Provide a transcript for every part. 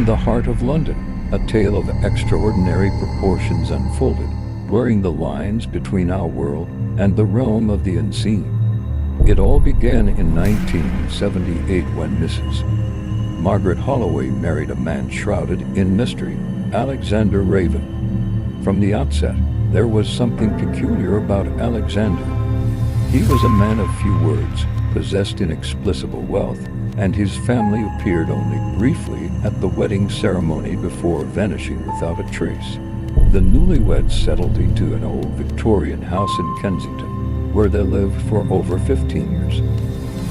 the heart of London, a tale of extraordinary proportions unfolded, blurring the lines between our world and the realm of the unseen. It all began in 1978 when Mrs. Margaret Holloway married a man shrouded in mystery, Alexander Raven. From the outset, there was something peculiar about Alexander. He was a man of few words, possessed inexplicable wealth, and his family appeared only briefly at the wedding ceremony before vanishing without a trace. The newlyweds settled into an old Victorian house in Kensington, where they lived for over 15 years.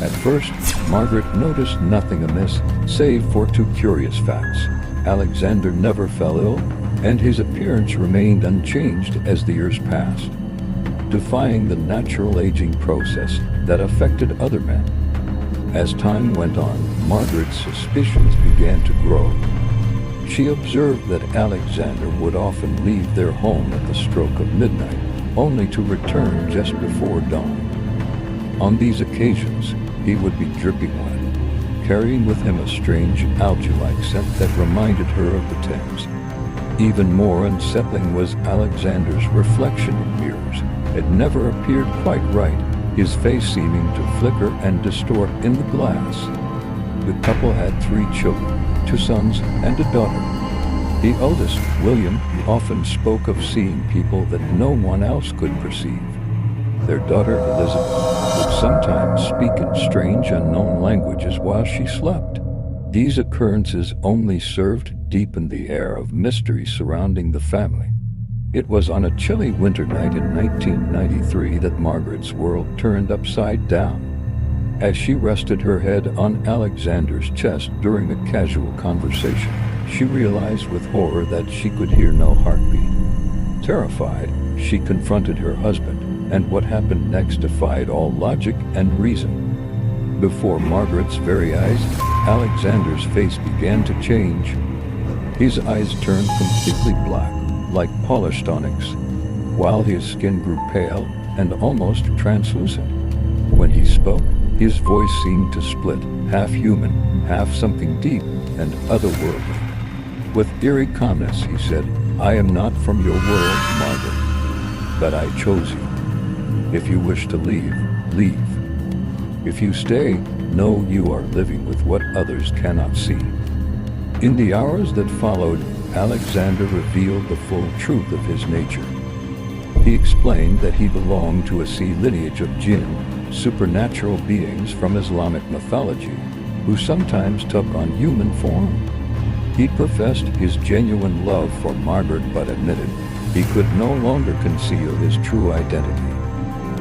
At first, Margaret noticed nothing amiss, save for two curious facts. Alexander never fell ill, and his appearance remained unchanged as the years passed, defying the natural aging process that affected other men. As time went on, Margaret's suspicions began to grow. She observed that Alexander would often leave their home at the stroke of midnight, only to return just before dawn. On these occasions, he would be dripping wet, carrying with him a strange algae-like scent that reminded her of the Thames. Even more unsettling was Alexander's reflection in mirrors. It never appeared quite right, his face seeming to flicker and distort in the glass. The couple had 3 children, 2 sons and a daughter. The eldest, William, often spoke of seeing people that no one else could perceive. Their daughter, Elizabeth, would sometimes speak in strange unknown languages while she slept. These occurrences only served to deepen the air of mystery surrounding the family. It was on a chilly winter night in 1993 that Margaret's world turned upside down. As she rested her head on Alexander's chest during a casual conversation, she realized with horror that she could hear no heartbeat. Terrified, she confronted her husband, and what happened next defied all logic and reason. Before Margaret's very eyes, Alexander's face began to change. His eyes turned completely black, like polished onyx, while his skin grew pale and almost translucent. When he spoke, his voice seemed to split, half human, half something deep and otherworldly. With eerie calmness, he said, "I am not from your world, Margaret, but I chose you. If you wish to leave, leave. If you stay, know you are living with what others cannot see." In the hours that followed, Alexander revealed the full truth of his nature. He explained that he belonged to a sea lineage of Jinn, supernatural beings from Islamic mythology, who sometimes took on human form. He professed his genuine love for Margaret, but admitted he could no longer conceal his true identity.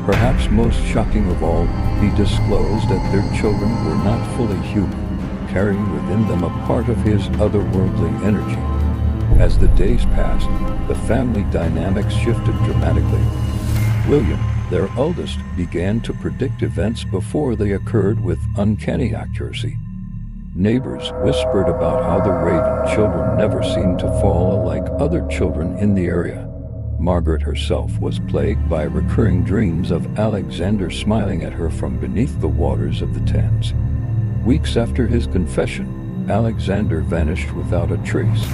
Perhaps most shocking of all, he disclosed that their children were not fully human, carrying within them a part of his otherworldly energy. As the days passed, the family dynamics shifted dramatically. William, their eldest, began to predict events before they occurred with uncanny accuracy. Neighbors whispered about how the Raven children never seemed to fall like other children in the area. Margaret herself was plagued by recurring dreams of Alexander smiling at her from beneath the waters of the Thames. Weeks after his confession, Alexander vanished without a trace.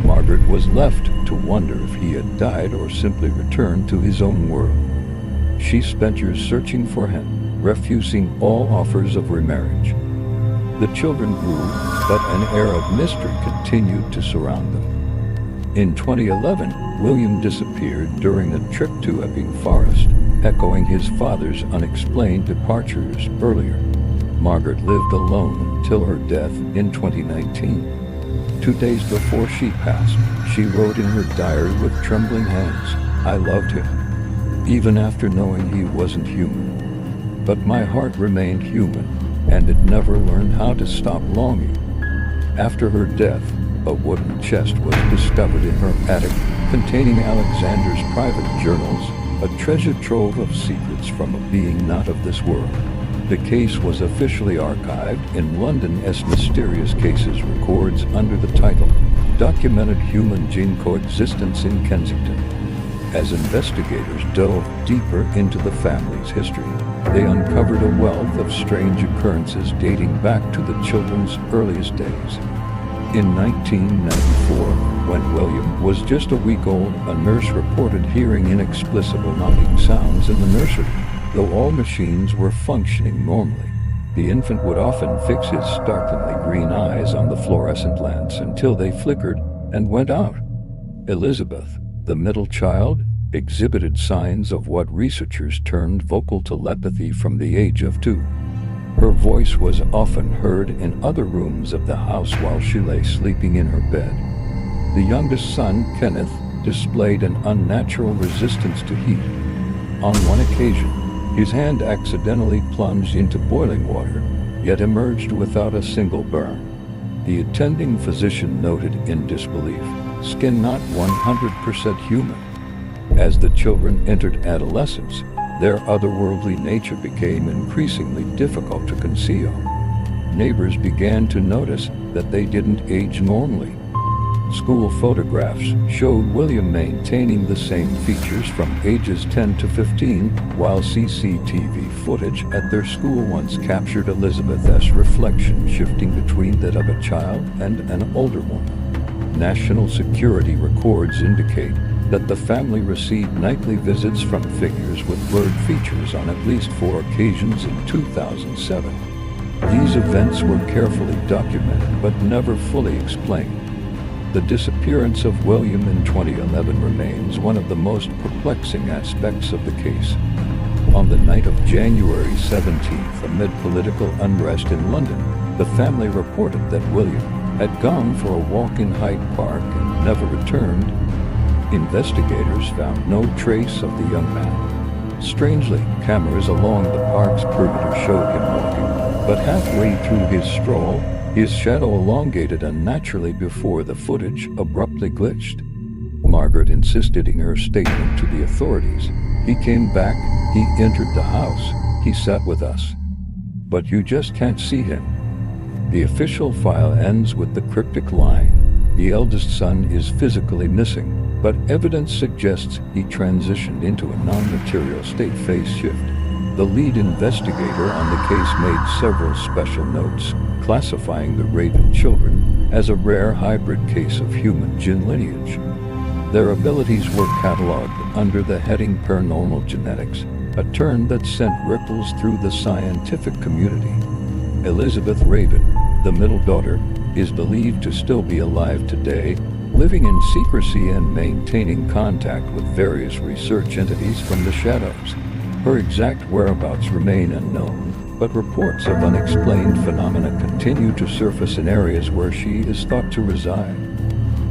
Margaret was left to wonder if he had died or simply returned to his own world. She spent years searching for him, refusing all offers of remarriage. The children grew, but an air of mystery continued to surround them. In 2011, William disappeared during a trip to Epping Forest, echoing his father's unexplained departures earlier. Margaret lived alone until her death in 2019. 2 days before she passed, she wrote in her diary with trembling hands, "I loved him, even after knowing he wasn't human. But my heart remained human, and it never learned how to stop longing." After her death, a wooden chest was discovered in her attic containing Alexander's private journals, a treasure trove of secrets from a being not of this world. The case was officially archived in London as Mysterious Cases Records under the title Documented Human-Jinn Coexistence in Kensington. As investigators dove deeper into the family's history, they uncovered a wealth of strange occurrences dating back to the children's earliest days. In 1994, when William was just a week old, a nurse reported hearing inexplicable knocking sounds in the nursery. Though all machines were functioning normally, the infant would often fix his startlingly green eyes on the fluorescent lamps until they flickered and went out. Elizabeth, the middle child, exhibited signs of what researchers termed vocal telepathy from the age of 2. Her voice was often heard in other rooms of the house while she lay sleeping in her bed. The youngest son, Kenneth, displayed an unnatural resistance to heat. On one occasion, his hand accidentally plunged into boiling water, yet emerged without a single burn. The attending physician noted in disbelief, "Skin not 100% human." As the children entered adolescence, their otherworldly nature became increasingly difficult to conceal. Neighbors began to notice that they didn't age normally. School photographs showed William maintaining the same features from ages 10 to 15, while CCTV footage at their school once captured Elizabeth's reflection shifting between that of a child and an older woman. National security records indicate that the family received nightly visits from figures with blurred features on at least 4 occasions in 2007. These events were carefully documented but never fully explained. The disappearance of William in 2011 remains one of the most perplexing aspects of the case. On the night of January 17th, amid political unrest in London, the family reported that William had gone for a walk in Hyde Park and never returned. Investigators found no trace of the young man. Strangely, cameras along the park's perimeter showed him walking, but halfway through his stroll, his shadow elongated unnaturally before the footage abruptly glitched. Margaret insisted in her statement to the authorities, "He came back, he entered the house, he sat with us. But you just can't see him." The official file ends with the cryptic line, "The eldest son is physically missing, but evidence suggests he transitioned into a non-material state phase shift." The lead investigator on the case made several special notes, classifying the Raven children as a rare hybrid case of human Jinn lineage. Their abilities were cataloged under the heading paranormal genetics, a term that sent ripples through the scientific community. Elizabeth Raven, the middle daughter, is believed to still be alive today, living in secrecy and maintaining contact with various research entities from the shadows. Her exact whereabouts remain unknown, but reports of unexplained phenomena continue to surface in areas where she is thought to reside.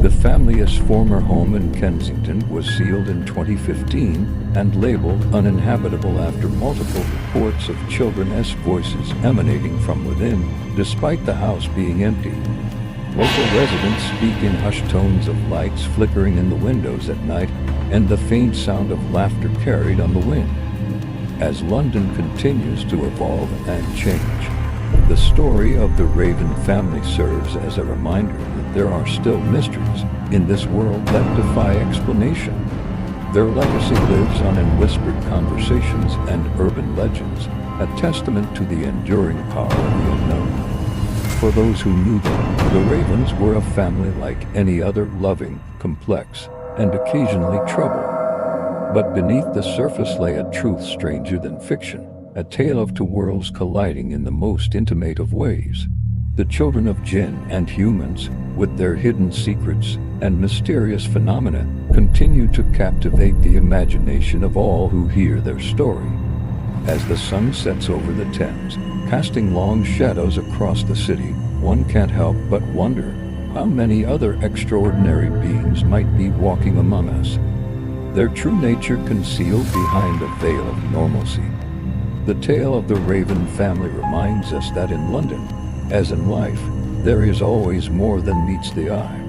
The family's former home in Kensington was sealed in 2015 and labeled uninhabitable after multiple reports of children's voices emanating from within, despite the house being empty. Local residents speak in hushed tones of lights flickering in the windows at night and the faint sound of laughter carried on the wind. As London continues to evolve and change, the story of the Raven family serves as a reminder that there are still mysteries in this world that defy explanation. Their legacy lives on in whispered conversations and urban legends, a testament to the enduring power of the unknown. For those who knew them, the Ravens were a family like any other, loving, complex, and occasionally troubled. But beneath the surface lay a truth stranger than fiction, a tale of two worlds colliding in the most intimate of ways. The children of Jinn and humans, with their hidden secrets and mysterious phenomena, continue to captivate the imagination of all who hear their story. As the sun sets over the Thames, casting long shadows across the city, one can't help but wonder how many other extraordinary beings might be walking among us, their true nature concealed behind a veil of normalcy. The tale of the Raven family reminds us that in London, as in life, there is always more than meets the eye.